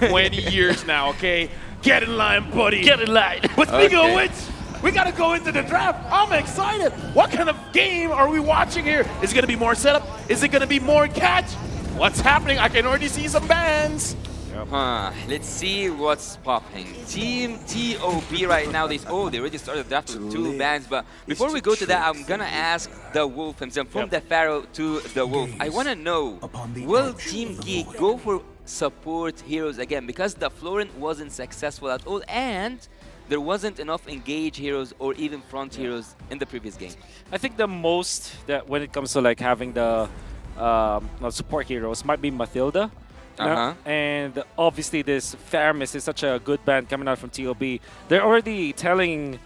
20 years now, okay? Get in line, buddy. Get in line. But speaking of which, we got to go into the draft. I'm excited. What kind of game are we watching here? Is it going to be more setup? Is it going to be more catch? What's happening? I can already see some bans. Let's see what's popping. Team TOB right now, they already started the draft with 2 bans, but before we go to that, I'm gonna ask the Wolf himself, from the Pharaoh to the Wolf. I wanna know, will Team GEEK go for support heroes again? Because the Florent wasn't successful at all, and there wasn't enough engage heroes or even front heroes in the previous game. I think the most that when it comes to like having the support heroes might be Mathilda. And obviously this Faramis is such a good band coming out from TOB. They're already telling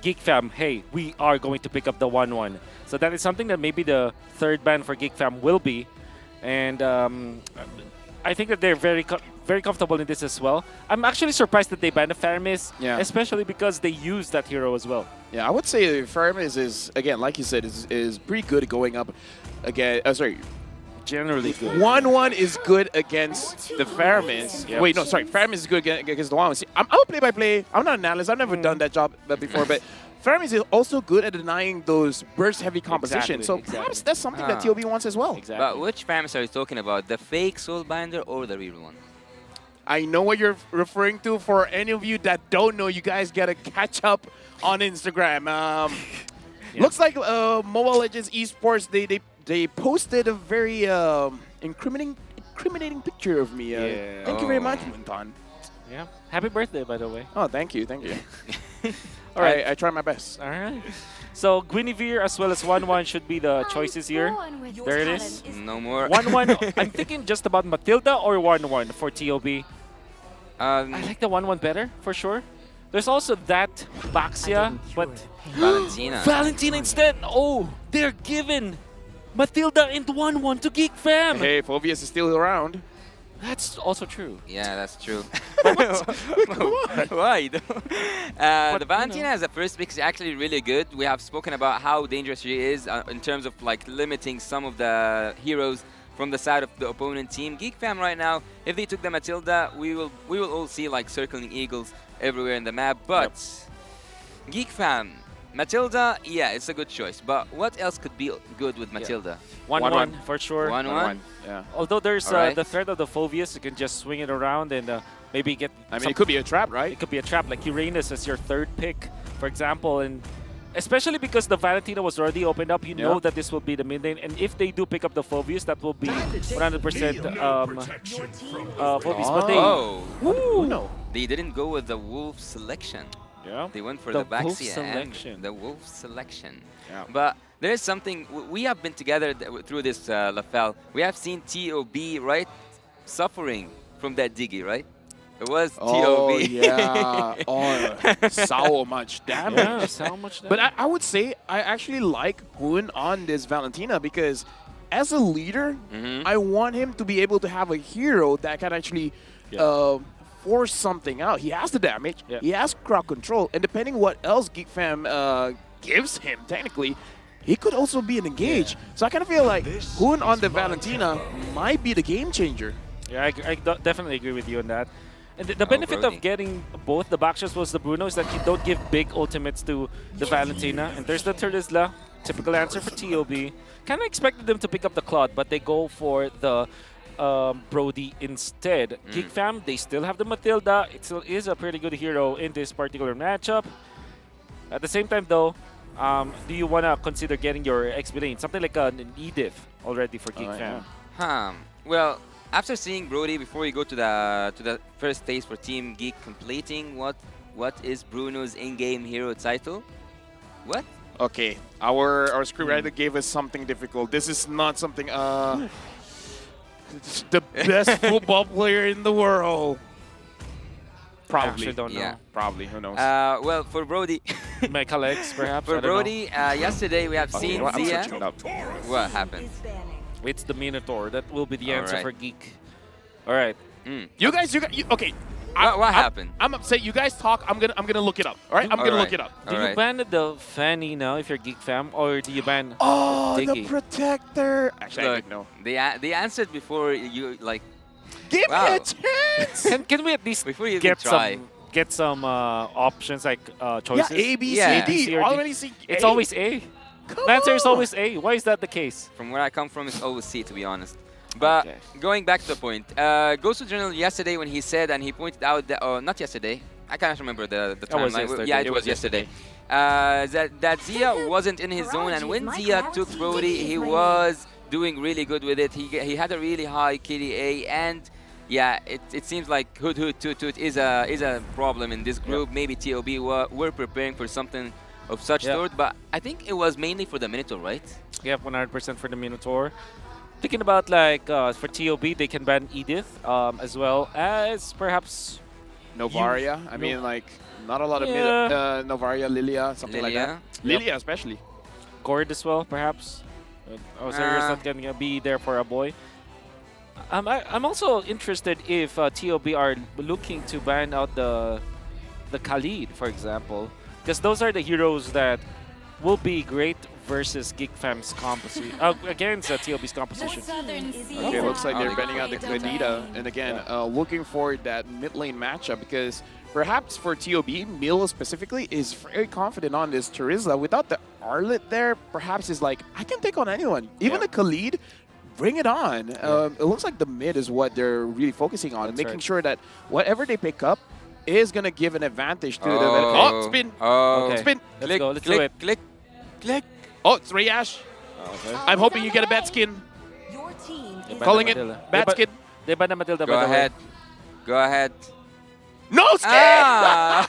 GEEK Fam, hey, we are going to pick up the 1-1. So that is something that maybe the third band for GEEK Fam will be. And I think that they're very comfortable in this as well. I'm actually surprised that they banned the Faramis, especially because they use that hero as well. Yeah, I would say Faramis is, again, like you said, is pretty good at going up again. Generally good. 1-1 is good against the Faramis. Yep. Wait, no, sorry. Faramis is good against the 1-1. See, I'm a play-by-play. I'm not an analyst. I've never done that job before, but Faramis is also good at denying those burst-heavy compositions. So perhaps that's something that TOB wants as well. Exactly. But which Faramis are you talking about? The fake Soulbinder or the real one? I know what you're referring to. For any of you that don't know, you guys got to catch up on Instagram. Looks like Mobile Legends Esports, they posted a very incriminating picture of me. Thank you very much, Muntan. Yeah. Happy birthday, by the way. Oh, thank you. Thank you. All right. I try my best. All right. So Guinevere as well as 1-1 should be the choices here. There it is. No more. 1-1. I'm thinking just about Matilda or 1-1 for TOB. I like the 1-1 better, for sure. There's also that Baxia, but Valentina instead. Oh, they're giving Matilda and 1-1 to GEEK Fam. Hey, Phobius is still around. That's also true. Yeah, that's true. Come on. Why? The Valentina as a first pick is actually really good. We have spoken about how dangerous she is in terms of like limiting some of the heroes from the side of the opponent team. GEEK Fam right now, if they took the Matilda, we will all see like circling eagles everywhere in the map. But GEEK Fam, Matilda, yeah, it's a good choice. But what else could be good with Matilda? 1-1 for sure. 1-1? Yeah. Although there's Alright. the threat of the Phobius, you can just swing it around and maybe get. I mean, it could be a trap, right? It could be a trap, like Uranus as your third pick, for example, and especially because the Valentina was already opened up, you know that this will be the mid lane, and if they do pick up the Phobius, that will be 100% Phobius. But they, They didn't go with the Wolf selection. Yeah. They went for The the Baxia Wolf selection. and the Wolf selection. Yeah. But there is something, we have been together through this, Lafel. We have seen TOB, right, suffering from that Diggy, right? It was TOB. Oh, yeah. So much damage. Yeah, so much damage. But I would say I actually like Hoon on this Valentina because as a leader, I want him to be able to have a hero that can actually force something out. He has the damage, he has crowd control, and depending what else GEEK Fam gives him, technically, he could also be an engage. So I kind of feel like Hoon on the Valentina might be the game changer. Yeah, I definitely agree with you on that. And the benefit of getting both the Bakshas was the Bruno is that you don't give big ultimates to the Valentina. And there's the Turlisla, typical answer for TOB. Kind of expected them to pick up the Claude, but they go for the Brody instead. GEEK Fam, they still have the Matilda. It still is a pretty good hero in this particular matchup. At the same time, though, do you want to consider getting your XP lane? Something like an Edith already for GEEK Fam. Well, after seeing Brody, before we go to the first phase for Team GEEK completing, what is Bruno's in-game hero title? What? Okay, our scriptwriter gave us something difficult. This is not something. The best football player in the world. Probably. I don't know. Yeah. Probably. Who knows? Well, for Brody, Michael X, perhaps. for Brody, yesterday we have seen I'm Zia. searching it up. What happened? It's the Minotaur. That will be the answer Alright. for GEEK. All right. You guys, okay. What happened? I'm upset. You guys talk. I'm gonna look it up. All right. I'm gonna look it up. Do you ban the Fanny now if you're GEEK Fam, or do you ban Oh, Diggy? the protector. Actually, I Look, didn't know. they answered before you like. Give me Wow. a chance. Can we at least Before you even get some options like Yeah, choices? A, B, Yeah. C, C D. or D. Already see. It's A. always A. Come The answer is on. always A. Why is that the case? From where I come from, it's always C, to be honest. But Okay. going back to the point, Ghost of Journal yesterday when he said, and he pointed out that, oh, not yesterday, I can't remember the That was timeline. yesterday. Yeah, it It was was yesterday. That Zia wasn't in his zone, and when Zia took Brody, he was doing really good with it. He had a really high KDA, and yeah, it seems like Hood Toot Toot is a problem in this group. Maybe TOB were preparing for something of such sort, but I think it was mainly for the Minotaur, right? Yeah, 100% for the Minotaur. Thinking about like for TOB, they can ban Edith as well as perhaps Novaria. I mean, like, not a lot of Novaria, Lilia, something like that. Lilia, especially. Gord as well, perhaps. Osirio's not going to be there for a boy. I'm also interested if TOB are looking to ban out the Khalid, for example, because those are the heroes that will be great versus Geek Fam's composition against TOB's composition. Okay, looks like they're bending out the Granita, and again, looking for that mid lane matchup because perhaps for TOB, Mil specifically is very confident on this Charizla. Without the Arlet there, perhaps is like, I can take on anyone. Even the Khalid, bring it on. It looks like the mid is what they're really focusing on, making sure that whatever they pick up is going to give an advantage to the spin. Oh, Spin. Let's go. Let's do it. Click. Oh, it's Rayash. Okay. I'm hoping you get a bad skin. Your team is Calling it Matilda. bad skin. They ban the Matilda, Go by the way. ahead. Go ahead. No skin! Ah!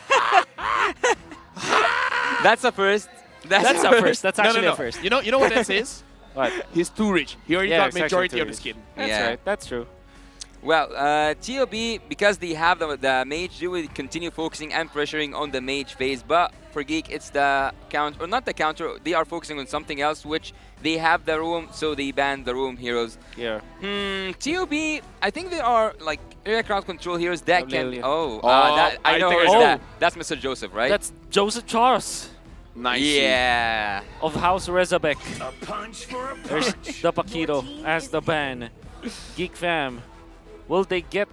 That's a first. That's a first. That's No, actually no. a first. You know what this is? What? He's too rich. He already got majority of the skin. That's Yeah. right. That's true. Well, TOB, because they have the mage, they will continue focusing and pressuring on the mage phase. But for Geek, it's the counter, or not the counter, they are focusing on something else, which they have the room, so they ban the room heroes. Yeah. TOB, I think they are like area crowd control heroes that can. Lillian. I know think who's I know. that. That's Mr. Joseph, right? That's Joseph Charles Nice. Yeah. of House Rezabek. A punch for a There's punch. the Paquito as the ban. Geek Fam. Will they get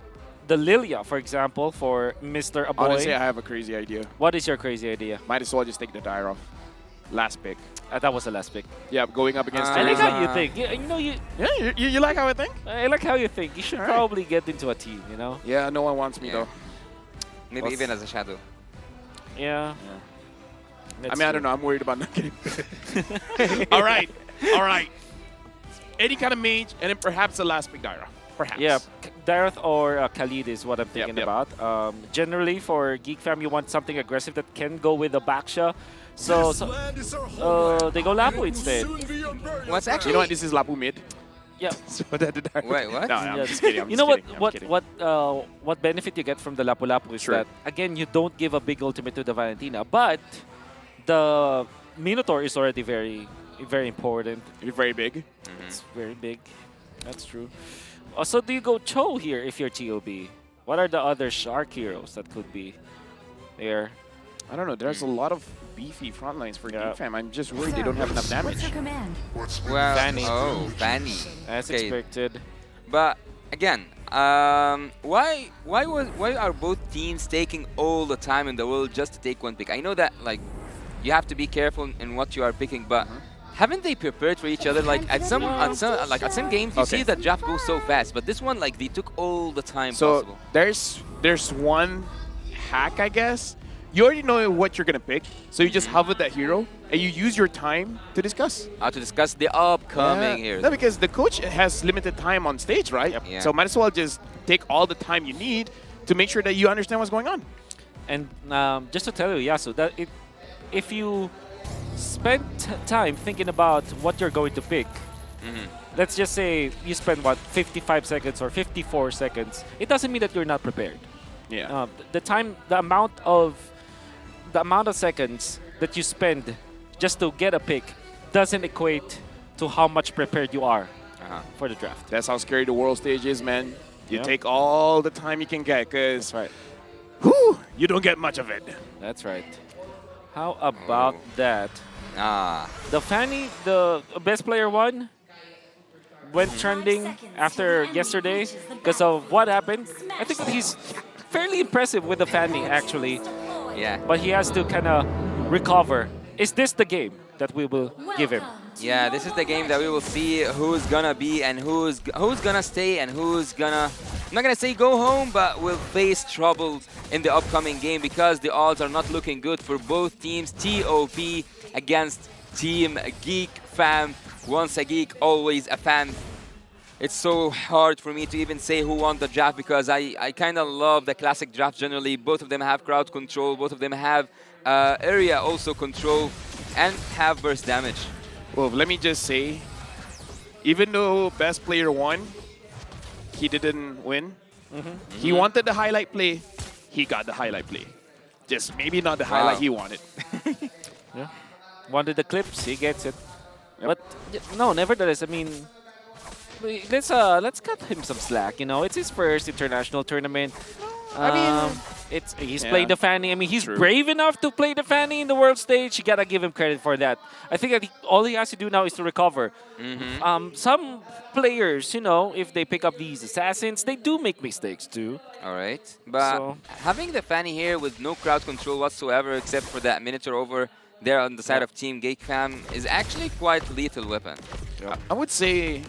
the Lilia, for example, for Mr. Aboy? Honestly, I have a crazy idea. What is your crazy idea? Might as well just take the Dyro. Last pick. That was the last pick. Yeah, going up against I like Teresa. how you think. You know, Yeah, you like how I think? I like how you think. You should Alright. probably get into a team, you know? Yeah, no one wants me Yeah. though. Maybe What's- even as a shadow. Yeah. I mean, I don't know. I'm worried about not getting. all right. Any kind of mage, and then perhaps the last pick Dyra. Perhaps. Yeah, Dareth or Khalid is what I'm thinking yep. about. Generally, for Geek Fam, you want something aggressive that can go with the Baksha. So they go Lapu instead. What's You actually? know what? This is Lapu mid. Yeah. So that the Dyra. Wait, what? No, I'm Yeah. just kidding. I'm You just know kidding, I'm what? kidding. What benefit you get from the Lapu Lapu is Sure. that again you don't give a big ultimate to the Valentina, but the Minotaur is already very important. It's very big. It's very big. That's true. So do you go Cho here if you're TOB? What are the other Shark heroes that could be there? I don't know. There's a lot of beefy front lines for Yeah. Geek Fam. I'm just worried they don't have enough What's damage. your command? Well, Fanny. oh, Fanny. As Okay. expected. But again, why are both teams taking all the time in the world just to take one pick? I know that like you have to be careful in what you are picking, but haven't they prepared for each other? Like at some games, you see the draft go so fast, but this one like they took all the time So possible. there's one hack, I guess. You already know what you're gonna pick, so you just hover that hero and you use your time to discuss. To discuss the upcoming heroes. No, because the coach has limited time on stage, right? Yep. Yeah. So might as well just take all the time you need to make sure that you understand what's going on. And just to tell you, Yasu, that if you spend time thinking about what you're going to pick, let's just say you spend, 55 seconds or 54 seconds, it doesn't mean that you're not prepared. Yeah. The amount of seconds that you spend just to get a pick doesn't equate to how much prepared you are for the draft. That's how scary the world stage is, man. You Yep. take all the time you can get, because That's right. you don't get much of it. That's right. How about that? Ah, The Fanny, the best player one, went trending after yesterday because of what happened. I think that he's fairly impressive with the Fanny, actually. Yeah. But he has to kind of recover. Is this the game that we will give him? Yeah, this is the game that we will see who's gonna be and who's gonna stay and who's gonna, I'm not gonna say go home, but will face trouble in the upcoming game because the odds are not looking good for both teams. TOB against Team GEEK fam. Once a geek, always a fan. It's so hard for me to even say who won the draft because I kind of love the classic draft generally. Both of them have crowd control, both of them have area also control, and have burst damage. Well, let me just say, even though best player won, he didn't win. He wanted the highlight play, he got the highlight play. Just maybe not the highlight he wanted. Yeah. Wanted the clips, he gets it. Yep. But no, nevertheless, I mean, let's cut him some slack. You know, it's his first international tournament. I mean, he's playing the Fanny. I mean, he's brave enough to play the Fanny in the world stage. You gotta give him credit for that. I think that all he has to do now is to recover. Some players, you know, if they pick up these assassins, they do make mistakes too. All right, but So- having the Fanny here with no crowd control whatsoever except for that Minotaur over there on the side of Team GEEK fam is actually quite lethal weapon. I would say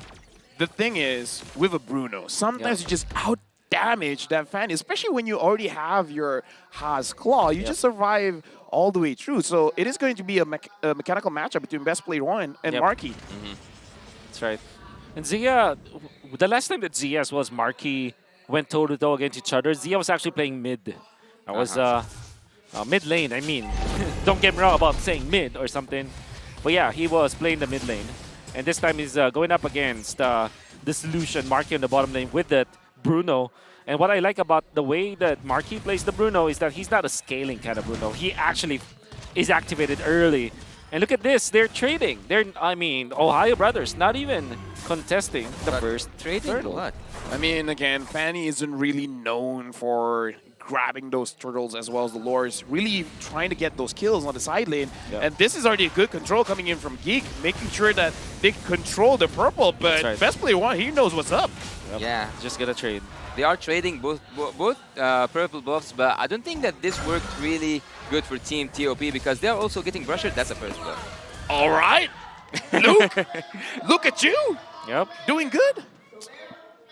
the thing is, with a Bruno, sometimes you just out-damage that fan, especially when you already have your Haas Claw. You just survive all the way through. So it is going to be a mechanical matchup between best player 1 and Marky. That's right. And Zia, the last time that Zia as well as Marky went toe-to-toe against each other, Zia was actually playing mid. I was mid lane, I mean. Don't get me wrong about saying mid or something. But yeah, he was playing the mid lane. And this time he's going up against the Solution, Marky on the bottom lane with that Bruno. And what I like about the way that Marky plays the Bruno is that he's not a scaling kind of Bruno. He actually is activated early. And look at this, they're trading. I mean, Ohio Brothers not even contesting the first Trading turtle. what? I mean, again, Fanny isn't really known for grabbing those turtles as well as the lures, really trying to get those kills on the side lane. And this is already a good control coming in from GEEK, making sure that they control the purple, but best player 1, he knows what's up. Yeah, Just gonna trade. they are trading both purple buffs, but I don't think that this worked really good for Team TOB because they are also getting brushed. That's a first buff. All right, Luke, look at you, Yep. doing good.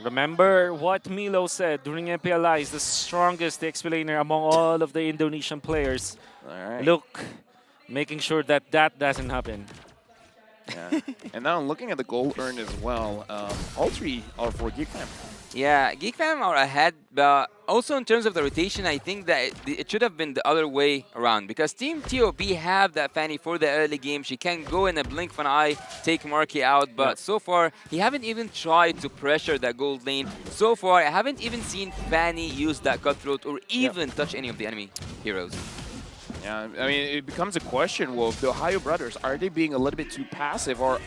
Remember what Milo said during MPLI is the strongest explainer among all of the Indonesian players. All right. Look, making sure that that doesn't happen. Yeah. And now I'm looking at the goal earned as well. All 3 are for GEEK fam. Yeah, GEEK fam are ahead, but also in terms of the rotation, I think that it should have been the other way around because Team TOB have that Fanny for the early game. She can go in a blink of an eye, take Marky out, but so far, he haven't even tried to pressure that gold lane. So far, I haven't even seen Fanny use that cutthroat or even touch any of the enemy heroes. Yeah, I mean, it becomes a question, Wolf. The Ohio Brothers, are they being a little bit too passive, or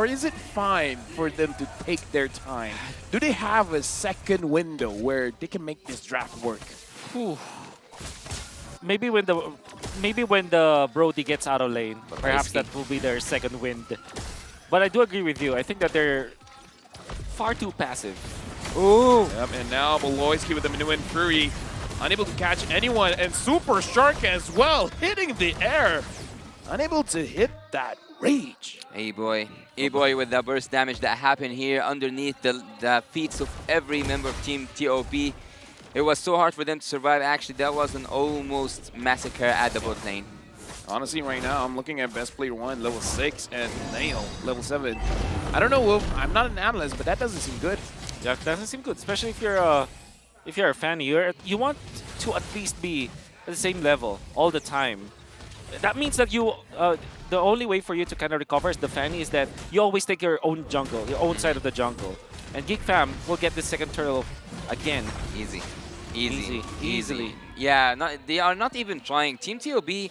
is it fine for them to take their time? Do they have a second window where they can make this draft work? Whew. Maybe when the Brody gets out of lane, perhaps that will be their second wind. But I do agree with you. I think that they're far too passive. Ooh. Yep, and now Beloyski with the Minuan Fury, unable to catch anyone, and Super Shark as well, hitting the air. Unable to hit that rage. A-boy with the burst damage that happened here underneath the feet of every member of Team TOB. It was so hard for them to survive. Actually, that was an almost massacre at the bot lane. Honestly, right now, I'm looking at best player 1, level 6, and Nail, level 7. I don't know, Wolf. I'm not an analyst, but that doesn't seem good. Yeah, that doesn't seem good, especially if you're a fan. You want to at least be at the same level all the time. That means that the only way for you to kind of recover as the Fanny is that you always take your own jungle, your own side of the jungle. And GEEK fam will get the second turtle again. Easily. Yeah, they are not even trying. Team TOB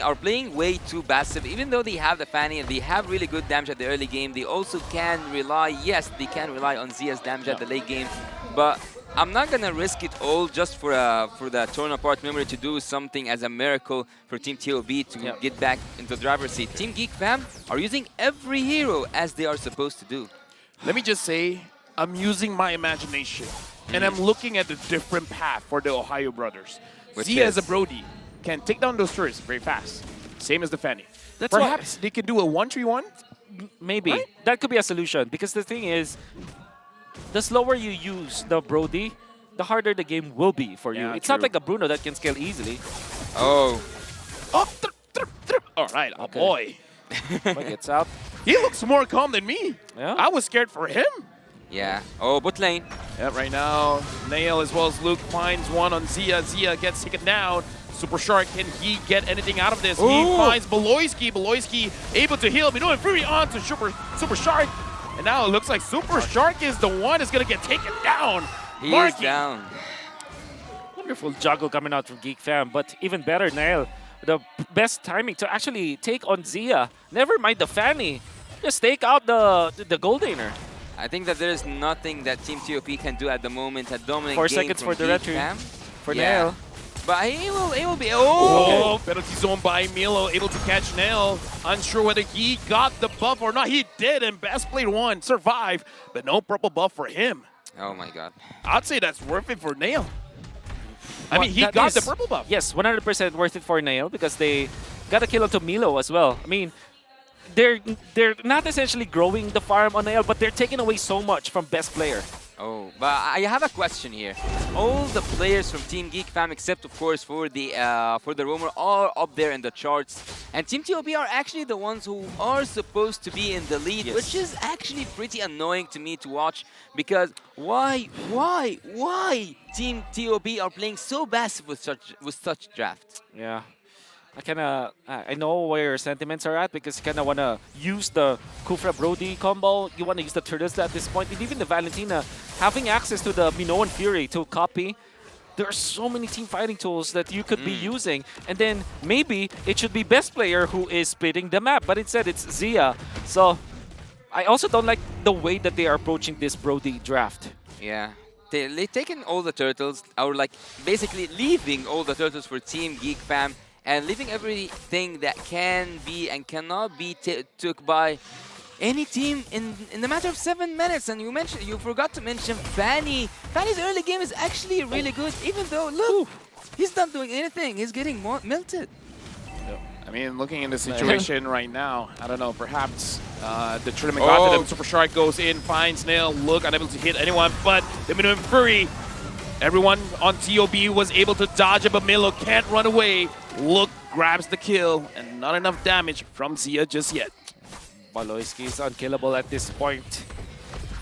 are playing way too passive. Even though they have the Fanny and they have really good damage at the early game, they also can rely, they can rely on Zia's damage at the late game. But I'm not gonna risk it all just for the torn apart memory to do something as a miracle for Team TOB to get back into the driver's seat. Team GEEK fam are using every hero as they are supposed to do. Let me just say, I'm using my imagination, and I'm looking at the different path for the Ohio brothers. Which Zia as a is? Brody can take down those turrets very fast, same as the Fanny. That's why- Perhaps they can do a 1-3-1. Maybe. Right? That could be a solution. Because the thing is, the slower you use the Brody, the harder the game will be for you. Yeah, It's not true. like a Bruno that can scale easily. Oh, Oh, all right, oh Okay. boy. But gets out. He looks more calm than me. Yeah. I was scared for him. yeah. Oh, bot lane. Yeah, right now, Nail as well as Luke finds one on Zia. Zia gets taken down. Super Shark, can he get anything out of this? He Ooh. finds Beloyski. Beloyski able to heal. Minoan Fury on to Super Shark. And now it looks like Super Shark is the one that's going to get taken down. He is Marky. down. Wonderful juggle coming out from Geek Fam, but even better, Nail. The best timing to actually take on Zia. Never mind the Fanny. Just take out the Goldaner. I think that there's nothing that Team TOP can do at the moment. A dominant 4 game seconds from for the Geek retry Fam. for Yeah. Nail. But he will be. Oh, Oh! penalty zone by Milo, able to catch Nail. Unsure whether he got the buff or not. He did, and best player one survived, but no purple buff for him. Oh my god. I'd say that's worth it for Nail. I Well, mean, he that got is- the purple buff. Yes, 100% worth it for Nail because they got a kill onto Milo as well. I mean, they're not essentially growing the farm on Nail, but they're taking away so much from best player. Oh, but I have a question here. All the players from Team Geek Fam, except of course for the Roamer, are up there in the charts, and Team TOB are actually the ones who are supposed to be in the lead, Yes. which is actually pretty annoying to me to watch. Because why Team TOB are playing so passive with such draft? Yeah. I know where your sentiments are at because you kind of want to use the Kufra Brody combo. You want to use the Turtles at this point. And even the Valentina, having access to the Minoan Fury to copy, there are so many team fighting tools that you could be using. And then maybe it should be best player who is splitting the map, but instead it's Zia. So I also don't like the way that they are approaching this Brody draft. Yeah. They're taking all the turtles, or like basically leaving all the turtles for Team Geek Fam, and leaving everything that can be and cannot be took by any team in the matter of 7 minutes. And you forgot to mention Fanny. Fanny's early game is actually really good, even though look, he's not doing anything. He's getting melted. I mean, looking in the situation right now, I don't know, perhaps the tournament got to them. Super Shark goes in, finds Nail, Look, unable to hit anyone, but the Minoan Fury, everyone on TOB was able to dodge it, but Milo can't run away. Look grabs the kill, and not enough damage from Zia just yet. Baloyski is unkillable at this point.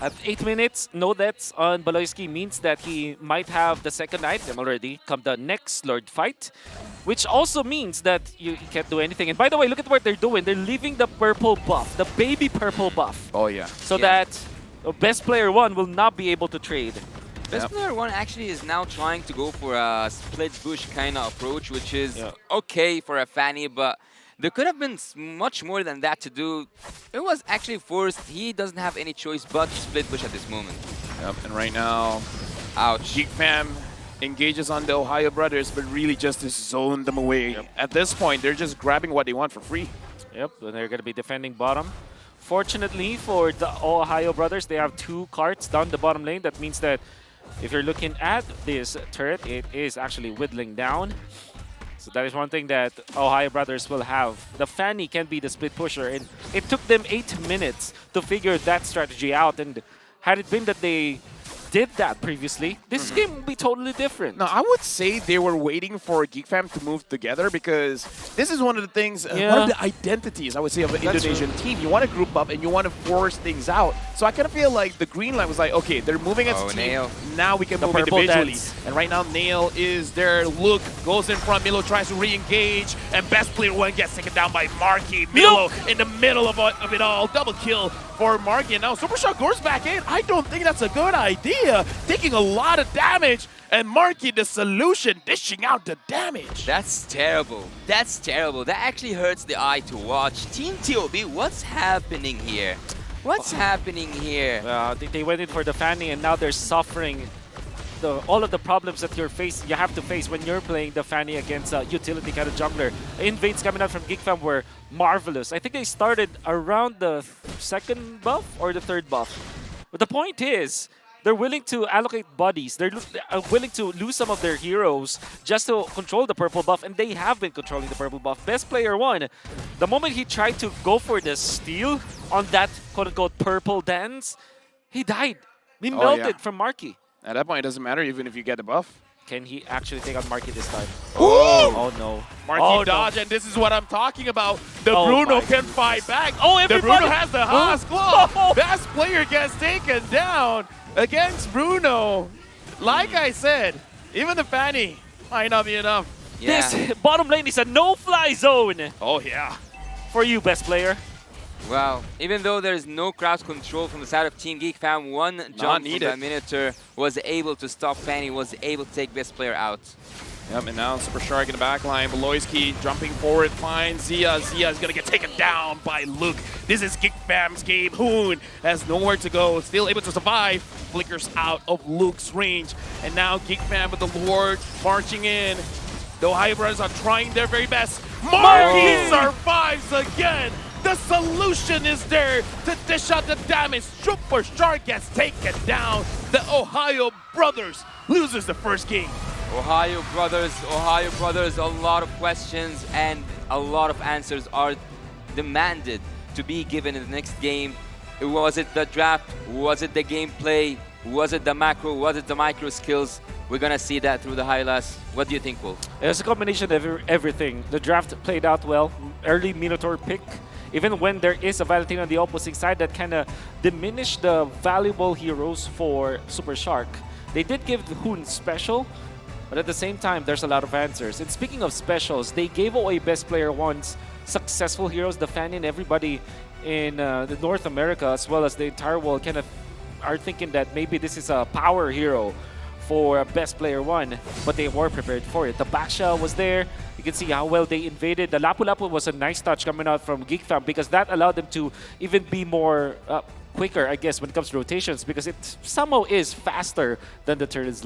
At 8 minutes, no deaths on Baloyski means that he might have the second item already come the next Lord fight, which also means that you can't do anything. And by the way, look at what they're doing. They're leaving the purple buff, the baby purple buff, Oh, yeah. so that best player one will not be able to trade. Best player one actually is now trying to go for a split bush kind of approach, which is okay for a Fanny, but there could have been much more than that to do. It was actually forced. He doesn't have any choice but to split bush at this moment. Yep, and right now, Ouch. Geek Fam engages on the Ohio brothers, but really just to zone them away. At this point, they're just grabbing what they want for free. Yep, and they're going to be defending bottom. Fortunately for the Ohio brothers, they have 2 carts down the bottom lane. That means that if you're looking at this turret, it is actually whittling down. So that is one thing that Ohio brothers will have. The Fanny can be the split pusher, and it took them 8 minutes to figure that strategy out. And had it been that they did that previously, this game would be totally different. No, I would say they were waiting for Geek Fam to move together because this is one of the things, one of the identities, I would say, of an Indonesian team. You want to group up and you want to force things out. So I kind of feel like the green line was like, okay, they're moving as a team. Nail. Now we can The move purple individually. dance. And right now, Nail is there. Look, goes in front. Milo tries to re-engage. And best player one gets taken down by Marky. Milo in the middle of it all. Double kill for Marky. And now Super Shock goes back in. I don't think that's a good idea. Taking a lot of damage. And Marky, the solution, dishing out the damage. That's terrible. That's terrible. That actually hurts the eye to watch. Team TOB, what's happening here? What's happening here? They went in for the Fanny, and now they're suffering all of the problems that you have to face when you're playing the Fanny against a utility kind of jungler. Invades coming out from Geek Fam were marvelous. I think they started around the 2nd buff or the 3rd buff. But the point is, they're willing to allocate bodies. They're willing to lose some of their heroes just to control the purple buff, and they have been controlling the purple buff. Best player one, the moment he tried to go for the steal on that quote-unquote purple dance, he died. He melted from Marky. At that point, it doesn't matter even if you get the buff. Can he actually take out Marky this time? Oh no. Marky dodge, and this is what I'm talking about. The Bruno can fight back. Oh, everybody. The Bruno has the Haas Claw. Best player gets taken down against Bruno. Like I said, even the Fanny might not be enough. Yeah. This bottom lane is a no-fly zone. Oh, yeah. For you, best player. Wow. Even though there's no crowd control from the side of Team Geek, fam, one jump from that Minotaur was able to stop Fanny, was able to take best player out. Yep, and now Super Shark in the back line. Beloyski jumping forward, finds Zia. Zia is going to get taken down by Luke. This is Geek Fam's game. Hoon has nowhere to go, still able to survive. Flickers out of Luke's range. And now Geek Fam with the Lord marching in. The Ohio Brothers are trying their very best. Marky survives again. The solution is there to dish out the damage. Super Shark gets taken down. The Ohio Brothers loses the first game. Ohio Brothers, a lot of questions and a lot of answers are demanded to be given in the next game. Was it the draft? Was it the gameplay? Was it the macro? Was it the micro skills? We're going to see that through the highlights. What do you think, Wolf? It was a combination of everything. The draft played out well. Early Minotaur pick. Even when there is a Valentina on the opposing side that kind of diminished the valuable heroes for Super Shark. They did give Hoon special, but at the same time, there's a lot of answers. And speaking of specials, they gave away Best Player 1's successful heroes. The fan and everybody in the North America, as well as the entire world, kind of are thinking that maybe this is a power hero for Best Player 1, but they were prepared for it. The Baksha was there. You can see how well they invaded. The Lapu Lapu was a nice touch coming out from Geek Fam because that allowed them to even be more quicker, I guess, when it comes to rotations because it somehow is faster than the Turtles.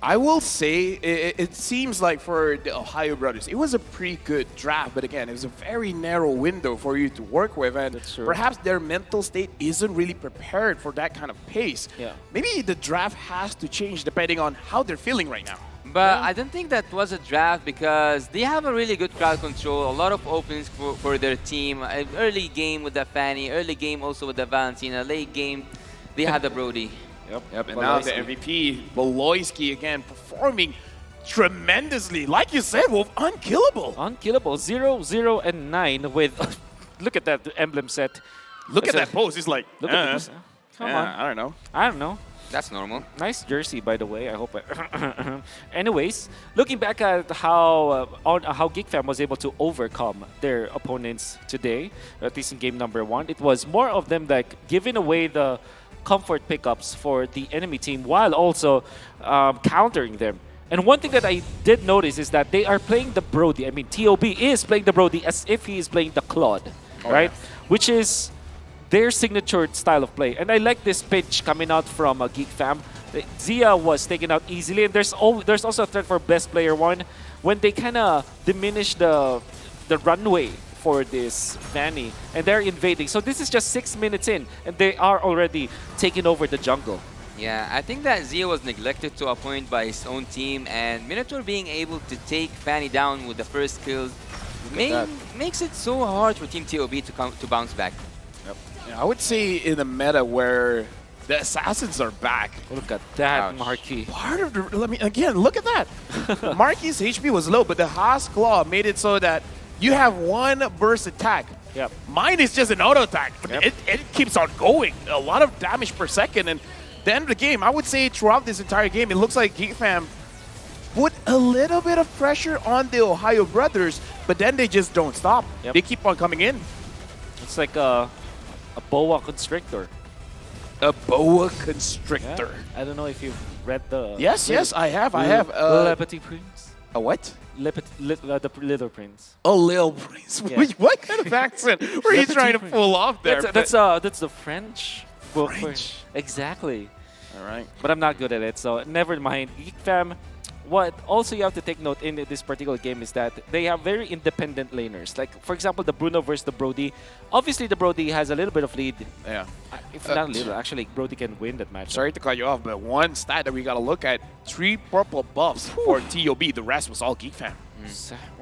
I will say it seems like for the Ohio Brothers, it was a pretty good draft, but again, it was a very narrow window for you to work with, and perhaps their mental state isn't really prepared for that kind of pace. Yeah. Maybe the draft has to change depending on how they're feeling right now. But I don't think that was a draft because they have a really good crowd control, a lot of openings for their team. Early game with the Fanny, early game also with the Valentina, late game they had the Brody. Yep. And now the MVP, Beloyski, again, performing tremendously. Like you said, Wolf, unkillable. Unkillable. 0, 0, and 9 with... look at that emblem set. Look at that pose. He's like, look at this. Come on. I don't know. That's normal. Nice jersey, by the way. I hope. Anyways, looking back at how Geek Fam was able to overcome their opponents today, at least in game number 1, it was more of them like giving away the comfort pickups for the enemy team while also countering them. And one thing that I did notice is that they are playing the Brody. I mean, TOB is playing the Brody as if he is playing the Claude, right? Yeah. Which is their signature style of play. And I like this pitch coming out from Geek Fam. Zia was taken out easily, and there's also a threat for Best Player 1 when they kind of diminish the runway for this Fanny, and they're invading. So this is just 6 minutes in, and they are already taking over the jungle. Yeah, I think that Zia was neglected to a point by his own team, and Minotaur being able to take Fanny down with the first kill makes it so hard for Team TOB to bounce back. Yep. Yeah, I would say in the meta where the assassins are back. Look at that, Marky. Part of the, again, look at that. Marky's HP was low, but the Haas Claw made it so that you have one burst attack. Yep. Mine is just an auto attack. But it keeps on going. A lot of damage per second. And the end of the game, I would say throughout this entire game, it looks like Geek Fam put a little bit of pressure on the Ohio Brothers, but then they just don't stop. Yep. They keep on coming in. It's like a boa constrictor. A boa constrictor. Yeah. I don't know if you've read the... Yes, I have. Le Petit Prince. A what? The Little Prince. Oh, Little Prince. Yeah. What kind of accent were you trying to pull off there? That's the French. French. Exactly. All right. But I'm not good at it, so never mind. Geek Fam what also you have to take note in this particular game is that they have very independent laners. Like, for example, the Bruno versus the Brody. Obviously, the Brody has a little bit of lead. Yeah. If not a little, actually, Brody can win that match. Sorry to cut you off, but one stat that we got to look at, 3 purple buffs for TOB. The rest was all Geek fam.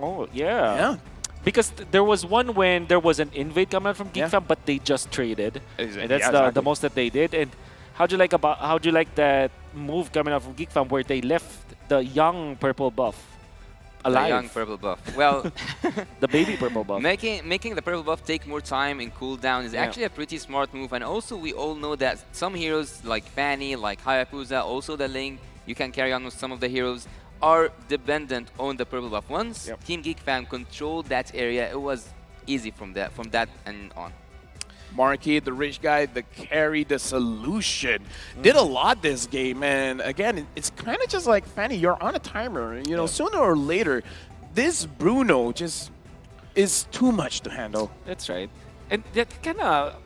Oh, yeah. Yeah. Because there was one when there was an invade coming out from Geek fam, but they just traded. And that's the most that they did. And how'd you like that move coming out from Geek fam where they left the young purple buff alive? The young purple buff. Well, the baby purple buff. Making the purple buff take more time in cooldown is actually a pretty smart move. And also, we all know that some heroes like Fanny, like Hayabusa, also the Ling, you can carry on with some of the heroes, are dependent on the purple buff. Once Team Geek fam controlled that area, it was easy from that and on. Marky, the rich guy, the carry, the solution, did a lot this game. And again, it's kind of just like, Fanny, you're on a timer. You know, sooner or later, this Bruno just is too much to handle. That's right. And that kind of,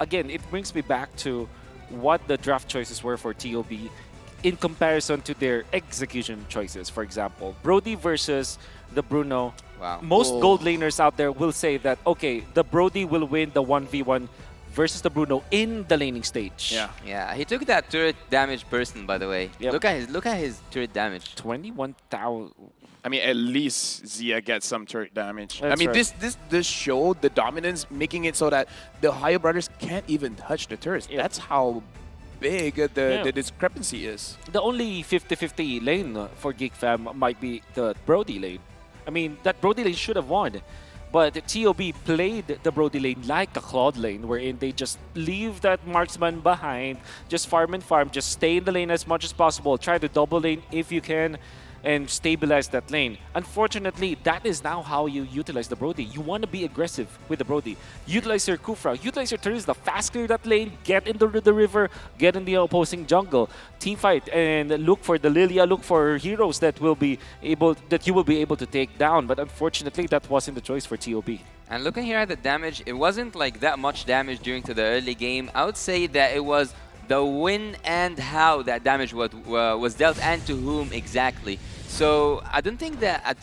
again, it brings me back to what the draft choices were for TOB in comparison to their execution choices. For example, Brody versus the Bruno. Wow. Most gold laners out there will say that, okay, the Brody will win the 1v1 versus the Bruno in the laning stage. Yeah, he took that turret damage person, by the way. Yep. Look at his turret damage. 21,000. I mean, at least Zia gets some turret damage. That's I mean, right. this showed the dominance, making it so that the Haya brothers can't even touch the turrets. That's how big the discrepancy is. The only 50-50 lane for Geek fam might be the Brody lane. I mean, that Brody lane should have won. But TOB played the Brody lane like a Claude lane, wherein they just leave that marksman behind, just farm and farm, just stay in the lane as much as possible, try to double lane if you can, and stabilize that lane. Unfortunately, that is now how you utilize the Brody. You want to be aggressive with the Brody. Utilize your Kufra, utilize your Terizla, fast clear that lane, get into the river, get in the opposing jungle, team fight, and look for the Lilia, look for heroes that you will be able to take down. But unfortunately, that wasn't the choice for TOB. And looking here at the damage, it wasn't like that much damage during to the early game. I would say that it was the when and how that damage was dealt and to whom exactly. So I don't think that at